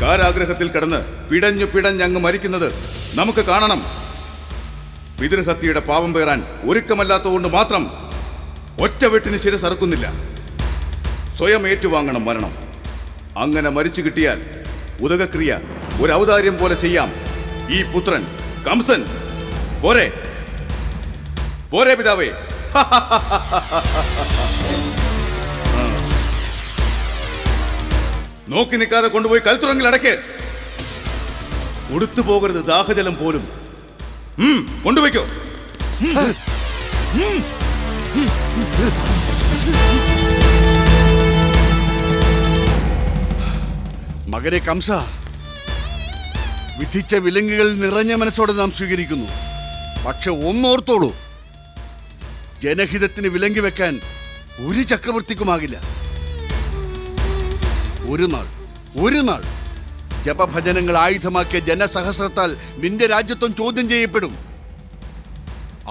കാരാഗ്രഹത്തിൽ കിടന്ന് പിടഞ്ഞങ്ങ് മരിക്കുന്നത് നമുക്ക് കാണണം. പിതൃഹത്യയുടെ പാപം പേറാൻ ഒരുക്കമല്ലാത്തതുകൊണ്ട് മാത്രം ഒറ്റ വെട്ടിന് ശിരസറുക്കുന്നില്ല. സ്വയം ഏറ്റുവാങ്ങണം മരണം. അങ്ങനെ മരിച്ചു കിട്ടിയാൽ ഉദകക്രിയ ഒരു ഔദാര്യം പോലെ ചെയ്യാം. ഈ പുത്രൻ കംസൻ പോരെ പോരെ പിതാവേ. നോക്കി നിൽക്കാതെ കൊണ്ടുപോയി കൽത്തുറങ്കിൽ അടയ്ക്ക്. കൊടുത്തു പോകരുത് ദാഹജലം പോലും. കൊണ്ടുപോയിക്കോ. മകനെ കംസ, വിധിച്ച വിലങ്ങുകൾ നിറഞ്ഞ മനസ്സോടെ നാം സ്വീകരിക്കുന്നു. പക്ഷെ ഒന്നോർത്തോളൂ, ജനഹിതത്തിന് വിലങ്ങി വെക്കാൻ ഒരു ചക്രവർത്തിക്കുമാകില്ല. ഒരു നാൾ ജപഭജനങ്ങൾ ആയുധമാക്കിയ ജനസഹസ്രത്താൽ നിന്റെ രാജ്യത്വം ചോദ്യം ചെയ്യപ്പെടും.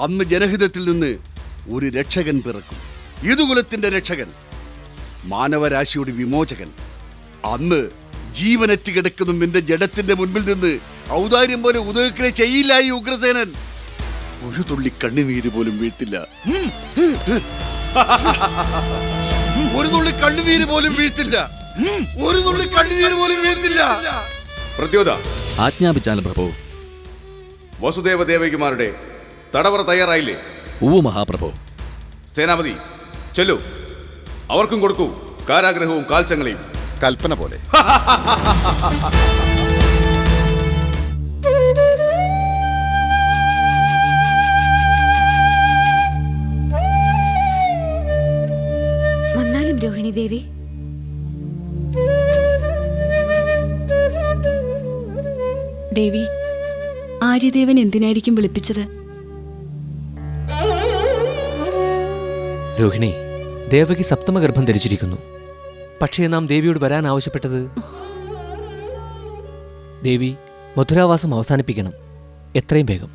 അന്ന് ജനഹിതത്തിൽ നിന്ന് ഒരു രക്ഷകൻ പിറക്കും. യദുകുലത്തിന്റെ രക്ഷകൻ, മാനവരാശിയുടെ വിമോചകൻ. അന്ന് ജീവനറ്റ് കിടക്കുന്ന നിന്റെ ജഡത്തിന്റെ മുൻപിൽ നിന്ന് ഔദാര്യം പോലെ ഉദകക്രിയ ചെയ്യില്ല ഈ ഉഗ്രസേനൻ. ഒരു തുള്ളി കണ്ണുനീര് പോലും വീഴ്ത്തില്ല. ഒരു തുള്ളി കണ്ണുനീര് പോലും വീഴ്ത്തില്ല. പ്രത്യോത ആജ്ഞാപിച്ചാലും പ്രഭു. വസുദേവ ദേവകിമാരുടെ തടവറ തയ്യാറായില്ലേ? ഉവ്വ് മഹാപ്രഭു. സേനാപതി ചെല്ലു, അവർക്കും കൊടുക്കൂ കാരാഗ്രഹവും കാൽച്ചങ്ങളെയും. കൽപ്പന പോലെ. വന്നാലും രോഹിണി ദേവി. ദേവി, ആര്യദേവൻ എന്തിനായിരിക്കും വിളിപ്പിച്ചത്? രോഹിണി, ദേവകി സപ്തമഗർഭം ധരിച്ചിരിക്കുന്നു. പക്ഷേ നാം ദേവിയോട് വരാൻ ആവശ്യപ്പെട്ടത്, ദേവി മധുരാവാസം അവസാനിപ്പിക്കണം, എത്രയും വേഗം.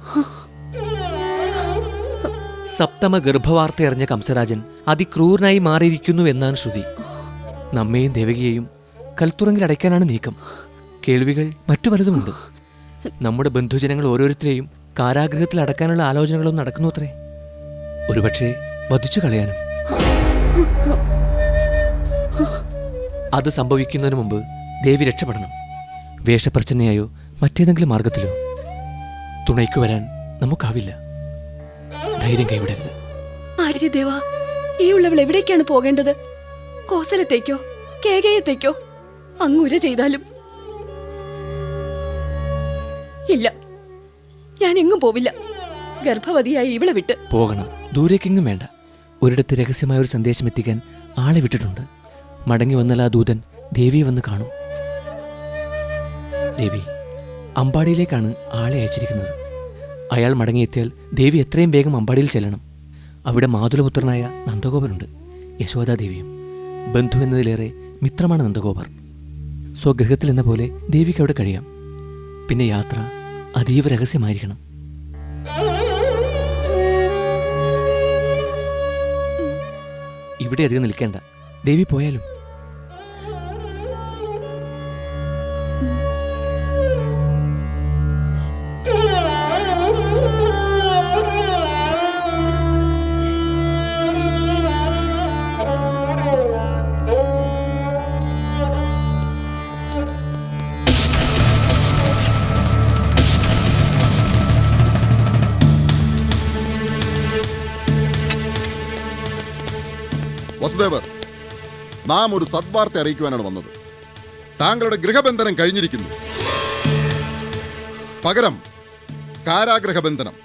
സപ്തമ ഗർഭവാർത്തയറിഞ്ഞ കംസരാജൻ അതിക്രൂരനായി മാറിയിരിക്കുന്നു എന്നാണ് ശ്രുതി. നമ്മെയും ദേവകിയെയും കൽത്തുറങ്കിൽ അടയ്ക്കാനാണ് നീക്കം. കേൾവികൾ മറ്റു പലതുമുണ്ട്. നമ്മുടെ ബന്ധുജനങ്ങൾ ഓരോരുത്തരെയും കാരാഗ്രഹത്തിൽ അടക്കാനുള്ള ആലോചനകളൊന്നും നടക്കുന്നു അത്രേ. ഒരുപക്ഷെ വധിച്ചു കളയാനും. അത് സംഭവിക്കുന്നതിന് മുമ്പ് ദേവി രക്ഷപ്പെടണം. വേഷപ്രച്ഛന്നയായോ മറ്റേതെങ്കിലും മാർഗത്തിലോ. തുണയ്ക്കു വരാൻ നമുക്കാവില്ല. ധൈര്യം കൈവിടരുത്. ആര്യദേവ, ഈ ഉള്ളവൾ എവിടേക്കാണ് പോകേണ്ടത്? കോസലത്തേക്കോ കേകയത്തേക്കോ? അങ്ങുര ചെയ്താലും ഇല്ല, ഞാൻ എങ്ങും പോവില്ല. ഗർഭവതിയായി ഇവളെ വിട്ട് പോകണം. ദൂരേക്കെങ്ങും വേണ്ട. ഒരിടത്ത് രഹസ്യമായ ഒരു സന്ദേശം എത്തിക്കാൻ ആളെ വിട്ടിട്ടുണ്ട്. മടങ്ങി വന്നാൽ ആ ദൂതൻ ദേവിയെ വന്ന് കാണും. ദേവി അമ്പാടിയിലേക്കാണ് ആളെ അയച്ചിരിക്കുന്നത്. അയാൾ മടങ്ങിയെത്തിയാൽ ദേവി എത്രയും വേഗം അമ്പാടിയിൽ ചെല്ലണം. അവിടെ മാതുലപുത്രനായ നന്ദഗോപനുണ്ട്. യശോദാദേവിയും. ബന്ധുവെന്നതിലേറെ മിത്രമാണ് നന്ദഗോപർ. സ്വഗൃഹത്തിൽ എന്ന പോലെ ദേവിക്ക് അവിടെ കഴിയാം. പിന്നെ യാത്ര അതീവ രഹസ്യമായിരിക്കണം. ഇവിടെ അധികം നിൽക്കേണ്ട. ദേവി പോയാലും. വസുദേവർ, നാം ഒരു സദ്വാർത്ത അറിയിക്കുവാനാണ് വന്നത്. താങ്കളുടെ ഗൃഹബന്ധനം കഴിഞ്ഞിരിക്കുന്നു. പകരം കാരാഗ്രഹബന്ധനം.